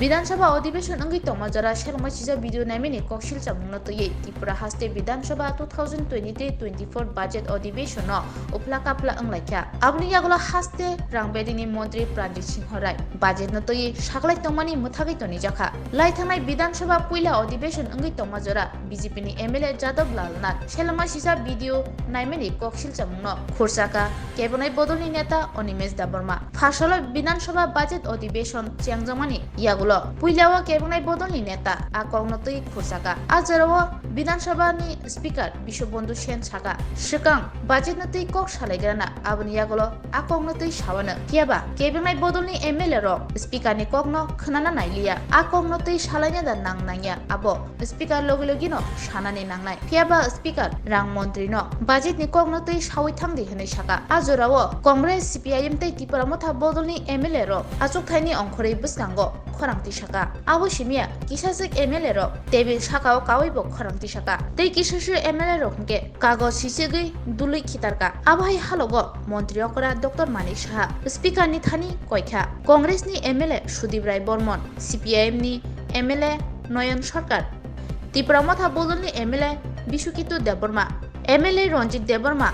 বিধানসভা অধিবেশন অঙ্গি তমাজরা সেরমা চিজা ভিডিও নামিনি কক্সিল চামুংনা তৈয়ে ত্রিপুরা হাস্তে বিধানসভা 2023-24 বাজেট অধিবেশন উপলা কাপলা অংলাইকা আবনি ইয়াগলা হাস্তে রাংবেদিনি মন্ত্রী প্রাণজিৎ সিংহ রায় বাজেট না তৈয়ে সাগলাই তমানি মুথাগৈ তনি জাখা লাই থাংনাই বিধানসভা পয়লা অধিবেশন অঙ্গি তমাজরা বিজেপি নি MLA যাদব লাল নাথ সেরমা চিজা ভিডিও নাইমিনি কক্সিল চামুংনা খোরসাকা কেবনাই বদলনি নেতা অনিমেষ দাবর্মা ফাসল বিধানসভা বাজেট অধিবেশন চিয়াংজামানি ইয়াগুলো পুইলাওয়া কেবনাই বদলনি নেতা আকংনতৈ খোরসাকা আজরাও বিধানসভানি স্পিকার বিশ্ববন্ধু সেন সাকা সিকাং বাজেট নতৈ কক সালাইগ্রানা আবনি ইয়াগুলো আকংনতৈ সাবানো কিয়াবা কেবনাই বদলনি MLA র স্পিকারনি ককন খনানা নাইলিয়া আকংনতৈ সালাইনা দা নাংনাইয়া আবো স্পিকার লগে লগিনো সানানি নাংনাই কিয়াবা স্পিকার রাং মন্ত্রী ন বাজেট নি ককনতৈ সাউই থাংদি হनै সাকা আজরাও কংগ্রেস CPIM তৈ ত্রিপুরা মথা বদলনি MLA র আচুকথাইনি অংখरै বসকাঙ্গ খরাংতি সাকা আবো সিমিয়া কিসাসিক MLA র টেবিল সাকাও কাওইবো খরাংতি সাকা তৈ কিসাসু MLA রকমকে কাগজ সিসিগৈ দুলুই খিতারকা আবহাই হালগো মন্ত্রী অকরা ডক্টর মানিক সাহা স্পিকার নি থানি কয়খা কংগ্রেস নি MLA সুদীপ রায় বর্মন CPIM নি MLA নয়ন সরকার ত্রিপুরা মথা বদলনি MLA বিশুকিতু দেববর্মা MLA রঞ্জিত দেববর্মা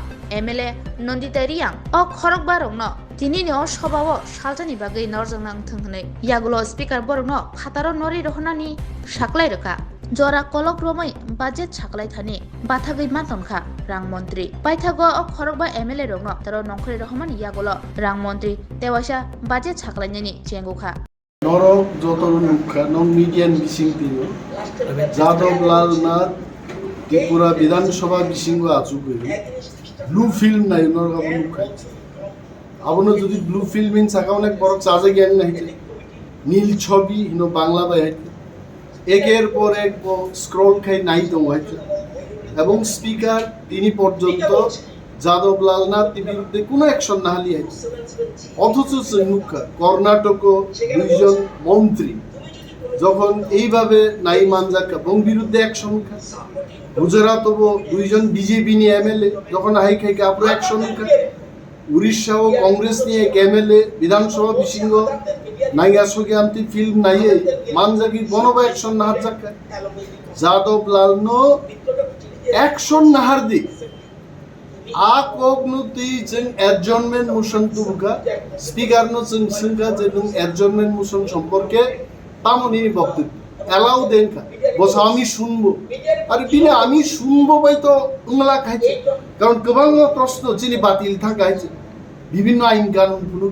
MLA নন্দিতা রিয়াং ও খরকবারং তিনি সভাও সালজানি বাগৈ নরজংনাং থংহनै ইয়াগুলো স্পিকার বরং ফাতার নরি রহনানি সাকলাই রকা জরা কলক রमै বাজেট সাকলাই থানি বাথাগৈ মাতনখা রাং মন্ত্রী পাইথাগো ও খরকবা MLA রং তার নংখরি রহমান ইয়াগুলো রাং মন্ত্রী তেওয়াসা বাজেট সাকলাইনি চেঙ্গুখা নরক যত মুখা নন মিডিয়ান বিসিংতিনো যাদব লাল নাথ ত্রিপুরা বিধানসভা বিসিংগ আচুগৈ ব্লু ফিল্ম নাই নরক মুখা আবনো যদি ব্লু ফিল্মিং সাকাউনে বড় চাজে জ্ঞান নাইছে নীল ছবি হিনো বাংলা বাইতে একের পর এক স্ক্রল খাই নাই তো হইছে এবং স্পিকার তিনি পর্যন্ত যাদব লাল নাথ বিরুদ্ধে কোনো অ্যাকশন না হালি আছে অথচ মুখা কর্ণাটক দুইজন মন্ত্রী যখন এইভাবে নাই মানজাক্কা এবং বিরুদ্ধে অ্যাকশন খা গুজরাট দুইজন বিজেপি নি MLA যখন হাই খাইকে আপনি অ্যাকশন খা উড়িষ্যা ও কংগ্রেস নিয়ে MLA বিধানসভা বিসিংহ নাইয়াসকে আমতি ফিল্ম নাইয়ে মানজাকি বনবা অ্যাকশন নাহার জাক্কা যাদব লাল নো অ্যাকশন নাহার দি আকগনুতি जों অ্যাডজর্নমেন্ট মোশন তুবুকা স্পিকার নো जों সিংকা যে অ্যাডজর্নমেন্ট মোশন সম্পর্কে তামনি বক্তব্য এলাও দেনকা বস আমি শুনবো আর বিনা আমি শুনবো বাই তো উংলা খাইছে কারণ গোবাং প্রশ্ন যিনি বাতিল থাকাইছে বিভিন্ন আইন কানুন ফুলু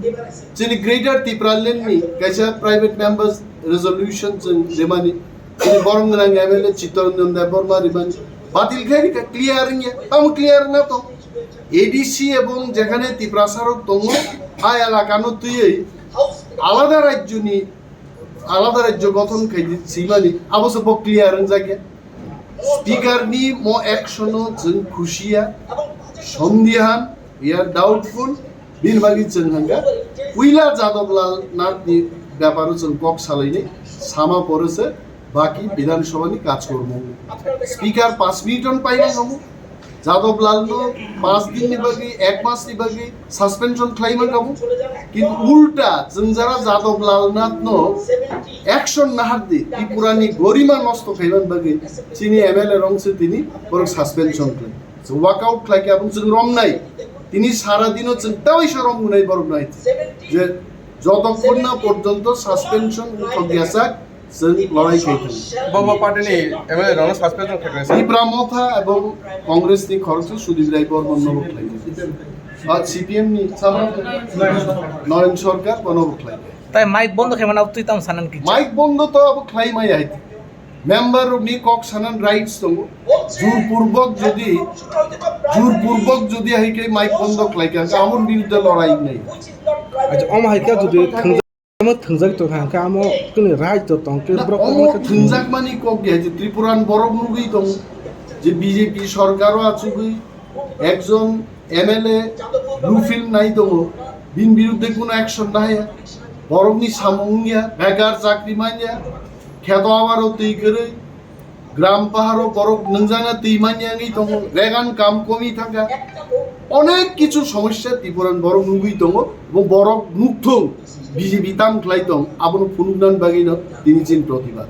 যিনি গ্রেটার ত্রিপুরা লেননি কাইসা প্রাইভেট মেম্বার্স রেজলিউশন जों দেমানি যিনি বরংরাং MLA চিত্তরঞ্জন দেববর্মা রিবানি বাতিল খাই ক্লিয়ারিং আম ক্লিয়ার না তো ADC এবং যেখানে ত্রিপুরা সরক দङ আই এলাকানো তুই আলাদা রাজ্য গঠন খাই সিমানি আবশ্য ক্লিয়ার জায়গা স্পিকার নি মো অ্যাকশন जों খুশিয়া সন্দেহান ইয়ার ডাউটফুল বিনবাগি जों হাঙ্গা উইলা যাদব লাল নাথ নি ব্যাপারও जों কক সালাইনি সামা পড়েছে বাকি বিধানসভানি কাজকর্ম স্পিকার 5 মিনিট পাইনা হবো যাদব লাল নো 5 দিন নিবাগি 1 মাস নিবাগি সাসপেনশন ক্লাইমা কাবু কিন্তু উল্টা जों যারা যাদব লাল নাথ নো অ্যাকশন নাহার দি ত্রিপুরানি গরিমা নষ্ট খাইবান বাগি চিনি MLA রংসে তিনি পরে সাসপেনশন ক্লাইম ওয়াকআউট ক্লাইকে এবং जों রম নাই তিনি সারা দিনও চিন্তাই সরম নাই বড় নাই যে যতক্ষণ না পর্যন্ত সাসপেনশন গেছাক जों লড়াই খাইতাম বাবা পার্টিনি MLA রং সাসপেনশন থাকলে ত্রিপুরা মথা এবং কংগ্রেস নি খরকথম সুদীপ রায় বর্মন নবক লাগে আর CPM নি নয়ন সরকার বনবক লাগে তাই মাইক বন্ধ খাইমান তুই তাম সানান কি মাইক বন্ধ তো আব খাই মাই আইতে মেম্বার নি কক সানান রাইটস দङ জোরপূর্বক যদি আইকে মাইক বন্ধ লাগে আমন বিরুদ্ধে লড়াই নাই আচ্ছা অম হাইকা যদি थंजाक तो हांका आमो कनि राइट तो तंके ब्रक थंजाक मानि কক गे যে ত্রিপুরান বড় মুগই দङ যে বিজেপি সরকারও আছুগই একজন MLA ব্লু ফিল্ম নাই দङ বিন বিরুদ্ধে কোনো অ্যাকশন নাই বরংনি সামুংয়া বেকার চাকরি মাইয়া খেত আবারও তৈ করে গ্রাম পাহাড়ও বরক নংজানা তৈ মাইয়াঙ্গি দङ রেগান কাম কমি থাকা অনেক কিছু সমস্যা ত্রিপুরান বড় মুগই দङ এবং বড় মুগ্ধ বিজেপি তাম খ্লাইতং আবনো ফুনুগনান বাগিনো তিনি চিন প্রতিবাদ